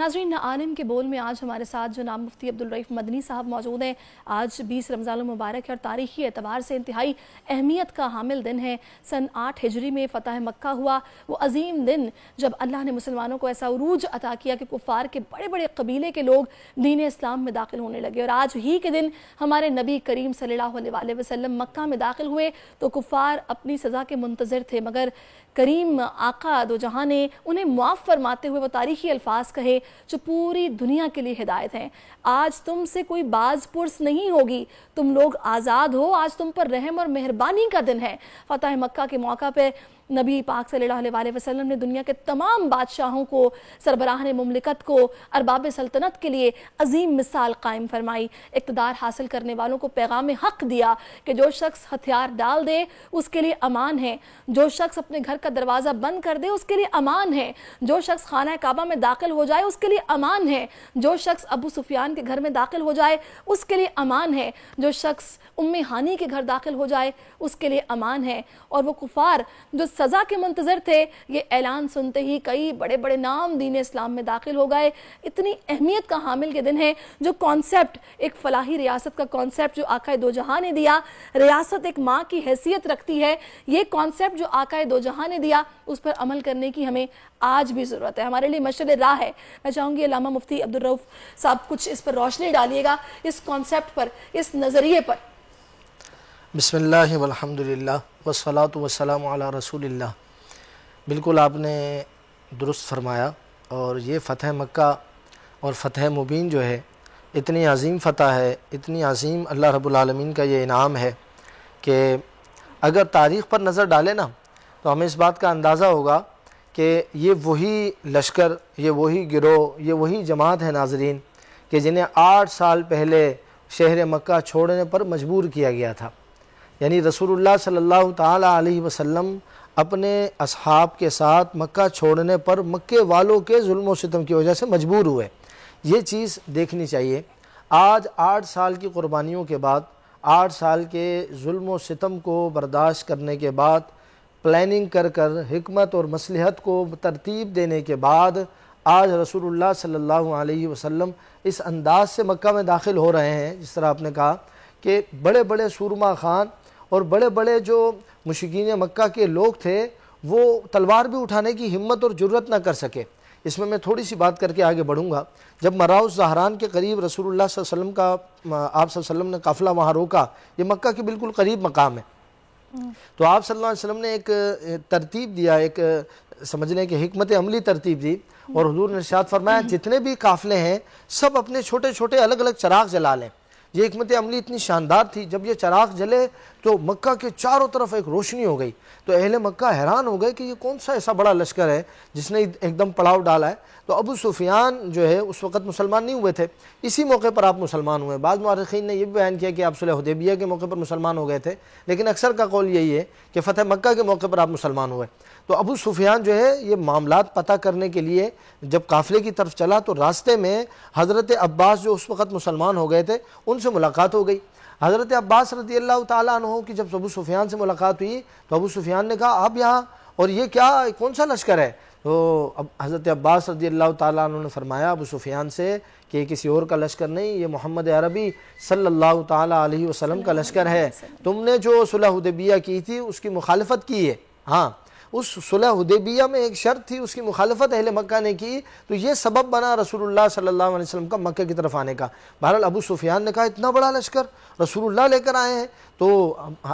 ناظرین، عالم کے بول میں آج ہمارے ساتھ جناب مفتی عبدالرؤف مدنی صاحب موجود ہیں۔ آج 20 رمضان المبارک ہے اور تاریخی اعتبار سے انتہائی اہمیت کا حامل دن ہے۔ سن 8 ہجری میں فتح مکہ ہوا، وہ عظیم دن جب اللہ نے مسلمانوں کو ایسا عروج عطا کیا کہ کفار کے بڑے بڑے قبیلے کے لوگ دین اسلام میں داخل ہونے لگے، اور آج ہی کے دن ہمارے نبی کریم صلی اللہ علیہ وسلم مکہ میں داخل ہوئے تو کفار اپنی سزا کے منتظر تھے، مگر کریم آقا دو جہاں نے انہیں معاف فرماتے ہوئے وہ تاریخی الفاظ کہے جو پوری دنیا کے لیے ہدایت ہیں۔ آج تم سے کوئی باز پرس نہیں ہوگی، تم لوگ آزاد ہو، آج تم پر رحم اور مہربانی کا دن ہے۔ فتح مکہ کے موقع پہ نبی پاک صلی اللہ علیہ وسلم نے دنیا کے تمام بادشاہوں کو، سربراہان مملکت کو، ارباب سلطنت کے لیے عظیم مثال قائم فرمائی۔ اقتدار حاصل کرنے والوں کو پیغام حق دیا کہ جو شخص ہتھیار ڈال دے اس کے لیے امان ہے، جو شخص اپنے گھر کا دروازہ بند کر دے اس کے لیے امان ہے، جو شخص خانہ کعبہ میں داخل ہو جائے اس کے لیے امان ہے، جو شخص ابو سفیان کے گھر میں داخل ہو جائے اس کے لیے امان ہے، جو شخص ام ہانی کے گھر داخل ہو جائے اس کے لیے امان ہے۔ اور وہ کفار جو سزا کے منتظر تھے، یہ اعلان سنتے ہی کئی بڑے بڑے نام دین اسلام میں داخل ہو گئے۔ اتنی اہمیت کا حامل کے دن ہے جو کانسیپٹ، ایک فلاحی ریاست کا کانسیپٹ جو آقا دو جہاں نے دیا، ریاست ایک ماں کی حیثیت رکھتی ہے، یہ کانسیپٹ جو آقا دو جہاں نے دیا اس پر عمل کرنے کی ہمیں آج بھی ضرورت ہے، ہمارے لیے مشعل راہ ہے۔ میں چاہوں گی علامہ مفتی عبدالرؤف صاحب کچھ اس پر روشنی ڈالیے گا، اس کانسیپٹ پر، اس نظریے پر۔ بسم اللہ والحمدللہ والصلاة والسلام علی رسول اللہ۔ بالکل آپ نے درست فرمایا، اور یہ فتح مکہ اور فتح مبین جو ہے اتنی عظیم فتح ہے، اتنی عظیم اللہ رب العالمین کا یہ انعام ہے کہ اگر تاریخ پر نظر ڈالیں نا تو ہمیں اس بات کا اندازہ ہوگا کہ یہ وہی لشکر، یہ وہی گروہ، یہ وہی جماعت ہے ناظرین کہ جنہیں 8 سال پہلے شہر مکہ چھوڑنے پر مجبور کیا گیا تھا۔ یعنی رسول اللہ صلی اللہ تعالیٰ علیہ وسلم اپنے اصحاب کے ساتھ مکہ چھوڑنے پر مکے والوں کے ظلم و ستم کی وجہ سے مجبور ہوئے۔ یہ چیز دیکھنی چاہیے۔ آج 8 سال کی قربانیوں کے بعد، 8 سال کے ظلم و ستم کو برداشت کرنے کے بعد، پلاننگ کر حکمت اور مصلحت کو ترتیب دینے کے بعد آج رسول اللہ صلی اللہ علیہ وسلم اس انداز سے مکہ میں داخل ہو رہے ہیں، جس طرح آپ نے کہا کہ بڑے بڑے سورما خان اور بڑے بڑے جو مشرکین مکہ کے لوگ تھے وہ تلوار بھی اٹھانے کی ہمت اور جرت نہ کر سکے۔ اس میں تھوڑی سی بات کر کے آگے بڑھوں گا۔ جب مراؤ الزہران کے قریب رسول اللہ صلی اللہ علیہ وسلم کا آپ صلی اللہ علیہ وسلم نے قافلہ وہاں روکا، یہ مکہ کے بالکل قریب مقام ہے، تو آپ صلی اللہ علیہ وسلم نے ایک ترتیب دیا، ایک سمجھنے کی حکمت عملی ترتیب دی، اور حضور نے ارشاد فرمایا جتنے بھی قافلے ہیں سب اپنے چھوٹے چھوٹے الگ الگ چراغ جلا لیں۔ یہ حکمت عملی اتنی شاندار تھی، جب یہ چراغ جلے تو مکہ کے چاروں طرف ایک روشنی ہو گئی، تو اہل مکہ حیران ہو گئے کہ یہ کون سا ایسا بڑا لشکر ہے جس نے ایک دم پڑاؤ ڈالا ہے۔ تو ابو سفیان جو ہے اس وقت مسلمان نہیں ہوئے تھے، اسی موقع پر آپ مسلمان ہوئے۔ بعض مورخین نے یہ بھی بیان کیا کہ آپ صلح حدیبیہ کے موقع پر مسلمان ہو گئے تھے، لیکن اکثر کا قول یہی ہے کہ فتح مکہ کے موقع پر آپ مسلمان ہوئے۔ تو ابو سفیان جو ہے یہ معاملات پتہ کرنے کے لیے جب قافلے کی طرف چلا تو راستے میں حضرت عباس جو اس وقت مسلمان ہو گئے تھے ان سے ملاقات ہو گئی۔ حضرت عباس رضی اللہ تعالیٰ عنہ کی جب ابو سفیان سے ملاقات ہوئی تو ابو سفیان نے کہا آپ یہاں، اور یہ کیا، کون سا لشکر ہے؟ تو حضرت عباس رضی اللہ تعالیٰ عنہ نے فرمایا ابو سفیان سے کہ یہ کسی اور کا لشکر نہیں، یہ محمد عربی صلی اللہ تعالیٰ علیہ وسلم کا لشکر ہے۔ تم نے جو صلح حدیبیہ کی تھی اس کی مخالفت کی ہے، ہاں اس صلح حدیبیہ میں ایک شرط تھی، اس کی مخالفت اہل مکہ نے کی، تو یہ سبب بنا رسول اللہ صلی اللہ علیہ وسلم کا مکہ کی طرف آنے کا۔ بہرحال ابو سفیان نے کہا اتنا بڑا لشکر رسول اللہ لے کر آئے ہیں، تو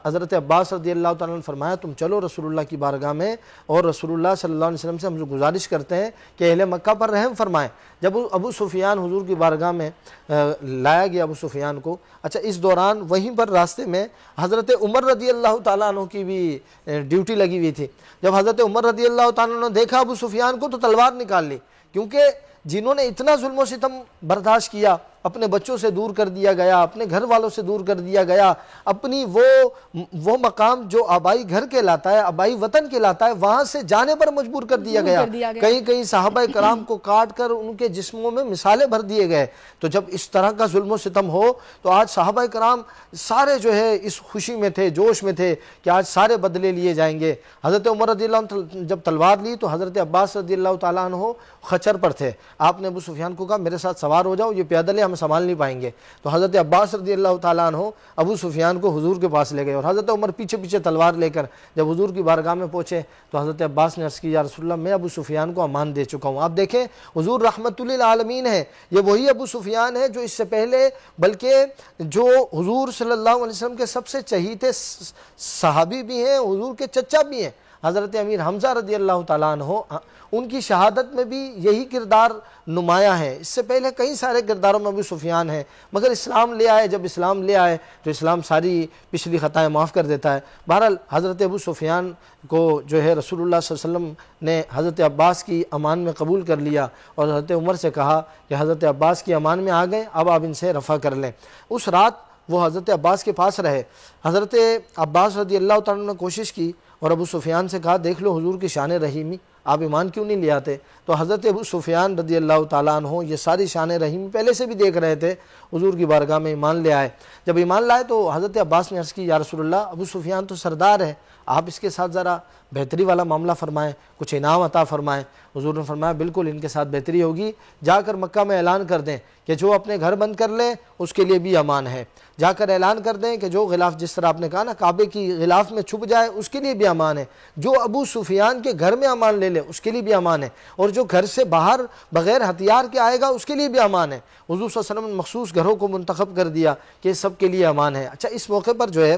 حضرت عباس رضی اللہ تعالیٰ نے فرمایا تم چلو رسول اللہ کی بارگاہ میں، اور رسول اللہ صلی اللہ علیہ وسلم سے ہم گزارش کرتے ہیں کہ اہل مکہ پر رحم فرمائیں۔ جب ابو سفیان حضور کی بارگاہ میں لایا گیا ابو سفیان کو، اچھا اس دوران وہیں پر راستے میں حضرت عمر رضی اللہ تعالیٰ عنہ کی بھی ڈیوٹی لگی ہوئی تھی۔ جب حضرت عمر رضی اللہ تعالیٰ عنہ نے دیکھا ابو سفیان کو تو تلوار نکال لی، کیونکہ جنہوں نے اتنا ظلم و ستم برداشت کیا اپنے بچوں سے دور کر دیا گیا، اپنے گھر والوں سے دور کر دیا گیا، اپنی وہ مقام جو آبائی گھر کہلاتا ہے، آبائی وطن کہلاتا ہے، وہاں سے جانے پر مجبور کر دیا گیا۔ کئی کئی صحابہ کرام کو کاٹ کر ان کے جسموں میں مثالیں بھر دیے گئے۔ تو جب اس طرح کا ظلم و ستم ہو تو آج صحابہ کرام سارے جو ہے اس خوشی میں تھے، جوش میں تھے کہ آج سارے بدلے لیے جائیں گے۔ حضرت عمر رضی اللہ عنہ جب تلوار لی تو حضرت عباس رضی اللہ تعالیٰ عنہ خچر پر تھے۔ آپ نے ابو سفیان کو کہا میرے ساتھ سوار ہو جاؤ، یہ پیدل ہے، ہم سنبھال نہیں پائیں گے۔ تو حضرت عباس رضی اللہ تعالیٰ عنہ ابو سفیان کو حضور کے پاس لے گئے، اور حضرت عمر پیچھے پیچھے تلوار لے کر جب حضور کی بارگاہ میں پہنچے تو حضرت عباس نے عرض کی یا رسول اللہ میں ابو سفیان کو امان دے چکا ہوں۔ آپ دیکھیں حضور رحمت للعالمین ہے، یہ وہی ابو سفیان ہے جو اس سے پہلے بلکہ جو حضور صلی اللہ علیہ وسلم کے سب سے چہیتے صحابی بھی ہیں، حضور کے چچا بھی ہیں، حضرت امیر حمزہ رضی اللہ تعالیٰ عنہ، ان کی شہادت میں بھی یہی کردار نمایاں ہے۔ اس سے پہلے کئی سارے کرداروں میں ابو سفیان ہے، مگر اسلام لے آئے، جب اسلام لے آئے تو اسلام ساری پچھلی خطائیں معاف کر دیتا ہے۔ بہرحال حضرت ابو سفیان کو جو ہے رسول اللہ صلی اللہ علیہ وسلم نے حضرت عباس کی امان میں قبول کر لیا، اور حضرت عمر سے کہا کہ حضرت عباس کی امان میں آ گئے، اب آپ ان سے رفع کر لیں۔ اس رات وہ حضرت عباس کے پاس رہے۔ حضرت عباس رضی اللہ تعالیٰ نے کوشش کی اور ابو سفیان سے کہا دیکھ لو حضور کی شان رحیمی، آپ ایمان کیوں نہیں لے آتے؟ تو حضرت ابو سفیان رضی اللہ تعالیٰ عنہ یہ ساری شان رحیمی پہلے سے بھی دیکھ رہے تھے، حضور کی بارگاہ میں ایمان لے آئے۔ جب ایمان لائے تو حضرت عباس نے عرض کی یا رسول اللہ ابو سفیان تو سردار ہے، آپ اس کے ساتھ ذرا بہتری والا معاملہ فرمائیں، کچھ انعام عطا فرمائیں۔ حضور نے فرمایا بالکل ان کے ساتھ بہتری ہوگی، جا کر مکہ میں اعلان کر دیں کہ جو اپنے گھر بند کر لے اس کے لیے بھی امان ہے، جا کر اعلان کر دیں کہ جو غلاف جس طرح آپ نے کہا نا کعبے کی غلاف میں چھپ جائے اس کے لیے بھی امان ہے، جو ابو سفیان کے گھر میں امان لے لے اس کے لیے بھی امان ہے، اور جو گھر سے باہر بغیر ہتھیار کے آئے گا اس کے لیے بھی امان ہے۔ حضور صلی اللہ علیہ وسلم نے مخصوص گھروں کو منتخب کر دیا کہ سب کے لیے امان ہے۔ اچھا اس موقع پر جو ہے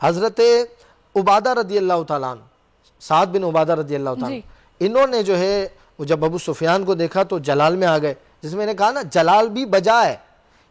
حضرت عبادہ رضی اللہ تعالیٰ عنہ، سعد بن عبادہ رضی اللہ تعالیٰ عنہ، انہوں نے جو ہے جب ابو سفیان کو دیکھا تو جلال میں آ گئے، جس میں نے کہا نا جلال بھی بجا ہے،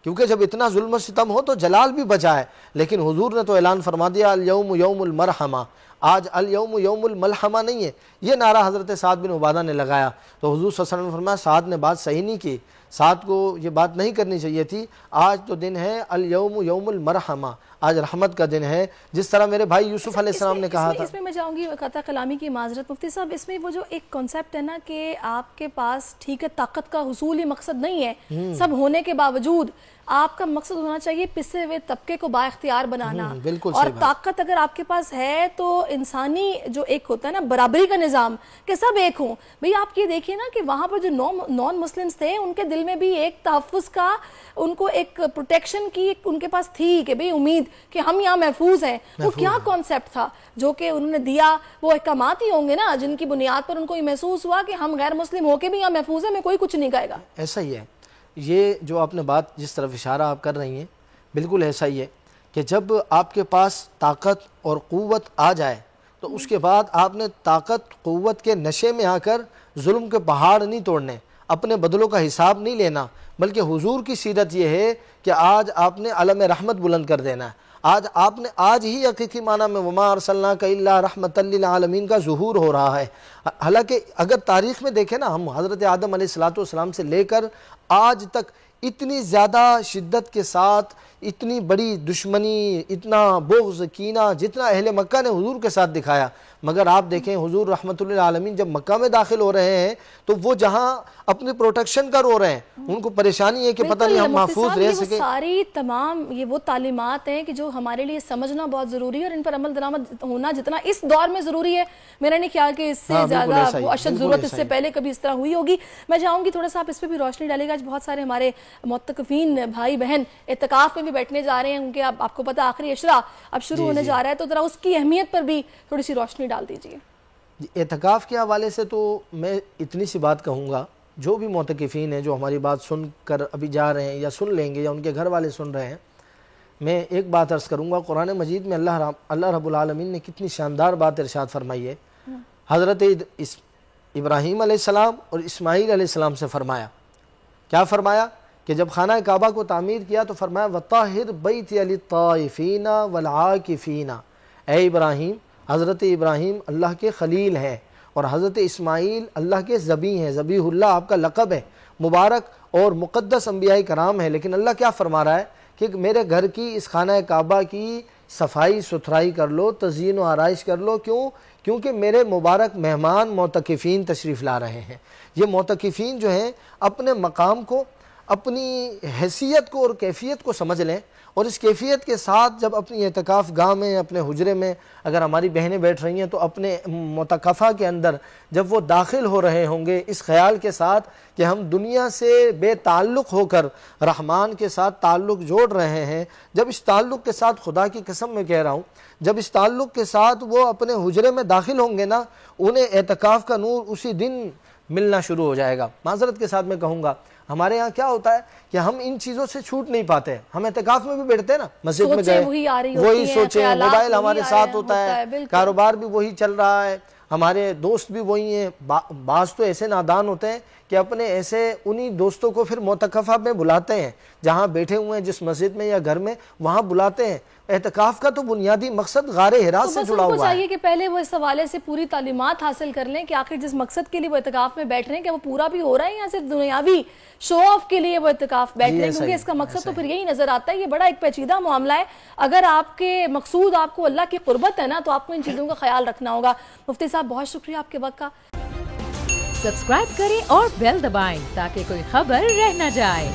کیونکہ جب اتنا ظلم و ستم ہو تو جلال بھی بجا ہے، لیکن حضور نے تو اعلان فرما دیا الیوم یوم المرحمہ، آج الیوم یوم الملحمہ نہیں ہے۔ یہ نعرہ حضرت سعد بن عبادہ نے لگایا تو حضور صلی اللہ علیہ وسلم نے فرمایا سعد نے بات صحیح نہیں کی، سعد کو یہ بات نہیں کرنی چاہیے تھی، آج تو دن ہے الیوم یوم المرحمہ، آج رحمت کا دن ہے، جس طرح میرے بھائی یوسف علیہ السلام نے کہا تھا۔ اس میں میں چاہوں گی قطع کلامی کی معذرت مفتی صاحب، اس میں وہ جو ایک کانسیپٹ ہے نا کہ آپ کے پاس ٹھیک ہے طاقت کا حصول ہی مقصد نہیں ہے، سب ہونے کے باوجود آپ کا مقصد ہونا چاہیے پسے ہوئے طبقے کو با اختیار بنانا، اور طاقت اگر آپ کے پاس ہے تو انسانی جو ایک ہوتا ہے نا برابری کا نظام کہ سب ایک ہوں۔ بھئی آپ یہ دیکھیے نا کہ وہاں پر جو نان مسلمز تھے ان کے دل میں بھی ایک تحفظ کا، ان کو ایک پروٹیکشن کی ان کے پاس تھی کہ بھئی امید کہ ہم یہاں محفوظ ہیں۔ وہ کیا کانسیپٹ تھا جو کہ انہوں نے دیا؟ وہ احکامات ہی ہوں گے نا جن کی بنیاد پر ان کو یہ محسوس ہوا کہ ہم غیر مسلم ہو کے بھی یہاں محفوظ ہیں، میں کوئی کچھ نہیں کہے گا۔ ایسا ہی ہے، یہ جو آپ نے بات جس طرف اشارہ آپ کر رہی ہیں بالکل ایسا ہی ہے کہ جب آپ کے پاس طاقت اور قوت آ جائے تو اس کے بعد آپ نے طاقت قوت کے نشے میں آ کر ظلم کے پہاڑ نہیں توڑنے، اپنے بدلوں کا حساب نہیں لینا، بلکہ حضور کی سیرت یہ ہے کہ آج آپ نے علم رحمت بلند کر دینا ہے۔ آج آپ نے آج ہی حقیقی معنی میں وما ارسلناک الا رحمۃ للعالمین کا ظہور ہو رہا ہے۔ حالانکہ اگر تاریخ میں دیکھیں نا، ہم حضرت آدم علیہ السلام سے لے کر آج تک اتنی زیادہ شدت کے ساتھ اتنی بڑی دشمنی، اتنا بغض، کینہ جتنا اہل مکہ نے حضور کے ساتھ دکھایا، مگر آپ دیکھیں حضور رحمت للعالمین جب مکہ میں داخل ہو رہے ہیں تو وہ جہاں اپنی پروٹیکشن کا رو رہے ہیں، ان کو پریشانی ہے کہ پتہ نہیں ہم محفوظ رہ سکیں۔ ساری تمام یہ وہ تعلیمات ہیں کہ جو ہمارے لیے سمجھنا بہت ضروری ہے، اور ان پر عمل درآمد ہونا جتنا اس دور میں ضروری ہے، میرا نہیں خیال کہ اس سے زیادہ وہ اشد ضرورت اس سے پہلے کبھی اس طرح ہوئی ہوگی۔ میں چاہوں گی تھوڑا سا آپ اس پہ بھی روشنی ڈالے گا۔ آج بہت سارے ہمارے معتکفین بھائی بہن اعتکاف میں بھی بیٹھنے جا رہے ہیں، ان کے آپ کو پتہ آخری عشرہ اب شروع ہونے جا رہا ہے، تو ذرا اس کی اہمیت پر بھی تھوڑی سی روشنی ڈال دیجیے۔ اعتکاف کے حوالے سے تو میں اتنی سی بات کہوں گا، جو بھی معتکفین ہیں جو ہماری بات سن کر ابھی جا رہے ہیں یا سن لیں گے یا ان کے گھر والے سن رہے ہیں، میں ایک بات عرض کروں گا۔ قرآن مجید میں اللہ رب العالمین نے کتنی شاندار بات ارشاد فرمائی ہے۔ حضرت ابراہیم علیہ السلام اور اسماعیل علیہ السلام سے فرمایا، کیا فرمایا کہ جب خانہ کعبہ کو تعمیر کیا تو فرمایا وَطَاهِرْ بَيْتِيَ لِلطَّائِفِينَ وَالْعَاكِفِينَ، اے ابراہیم، حضرت ابراہیم اللہ کے خلیل ہیں، اور حضرت اسماعیل اللہ کے ذبیح ہیں، ذبیح اللہ آپ کا لقب ہے، مبارک اور مقدس انبیاء کرام ہے، لیکن اللہ کیا فرما رہا ہے کہ میرے گھر کی اس خانہ کعبہ کی صفائی ستھرائی کر لو، تزئین و آرائش کر لو، کیونکہ میرے مبارک مہمان معتکفین تشریف لا رہے ہیں۔ یہ معتکفین جو ہیں اپنے مقام کو، اپنی حیثیت کو اور کیفیت کو سمجھ لیں، اور اس کیفیت کے ساتھ جب اپنی اعتکاف گاہ میں، اپنے حجرے میں اگر ہماری بہنیں بیٹھ رہی ہیں تو اپنے معتکفہ کے اندر جب وہ داخل ہو رہے ہوں گے اس خیال کے ساتھ کہ ہم دنیا سے بے تعلق ہو کر رحمان کے ساتھ تعلق جوڑ رہے ہیں، جب اس تعلق کے ساتھ، خدا کی قسم میں کہہ رہا ہوں، جب اس تعلق کے ساتھ وہ اپنے حجرے میں داخل ہوں گے نا، انہیں اعتکاف کا نور اسی دن ملنا شروع ہو جائے گا۔ معذرت کے ساتھ میں کہوں گا، ہمارے یہاں کیا ہوتا ہے کہ ہم ان چیزوں سے چھوٹ نہیں پاتے ہیں۔ ہم اعتکاف میں بھی بیٹھتے ہیں نا، مسجد میں گئے وہی سوچیں، موبائل ہمارے ساتھ ہوتا ہے، کاروبار بھی وہی چل رہا ہے، ہمارے دوست بھی وہی ہیں۔ بعض تو ایسے نادان ہوتے ہیں کہ اپنے ایسے انہی دوستوں کو پھر معتکفہ میں بلاتے ہیں، جہاں بیٹھے ہوئے ہیں جس مسجد میں یا گھر میں، وہاں بلاتے ہیں۔ اعتکاف کا تو بنیادی مقصد غار ہرا سے جڑا ہوا ہے۔ چاہیے کہ پہلے وہ اس حوالے سے پوری تعلیمات حاصل کر لیں کہ آخر جس مقصد کے لیے وہ اعتکاف میں بیٹھ رہے ہیں کہ وہ پورا بھی ہو رہا ہے یا صرف دنیاوی شو آف کے لیے وہ اعتکاف بیٹھ رہے ہیں، کیونکہ اس کا مقصد تو پھر یہی نظر آتا ہے۔ یہ بڑا ایک پیچیدہ معاملہ ہے، اگر آپ کے مقصود آپ کو اللہ کی قربت ہے نا تو آپ کو ان چیزوں کا خیال رکھنا ہوگا۔ مفتی صاحب بہت شکریہ آپ کے وقت کا۔ سبسکرائب کریں اور بیل دبائیں تاکہ کوئی خبر رہ نہ جائے۔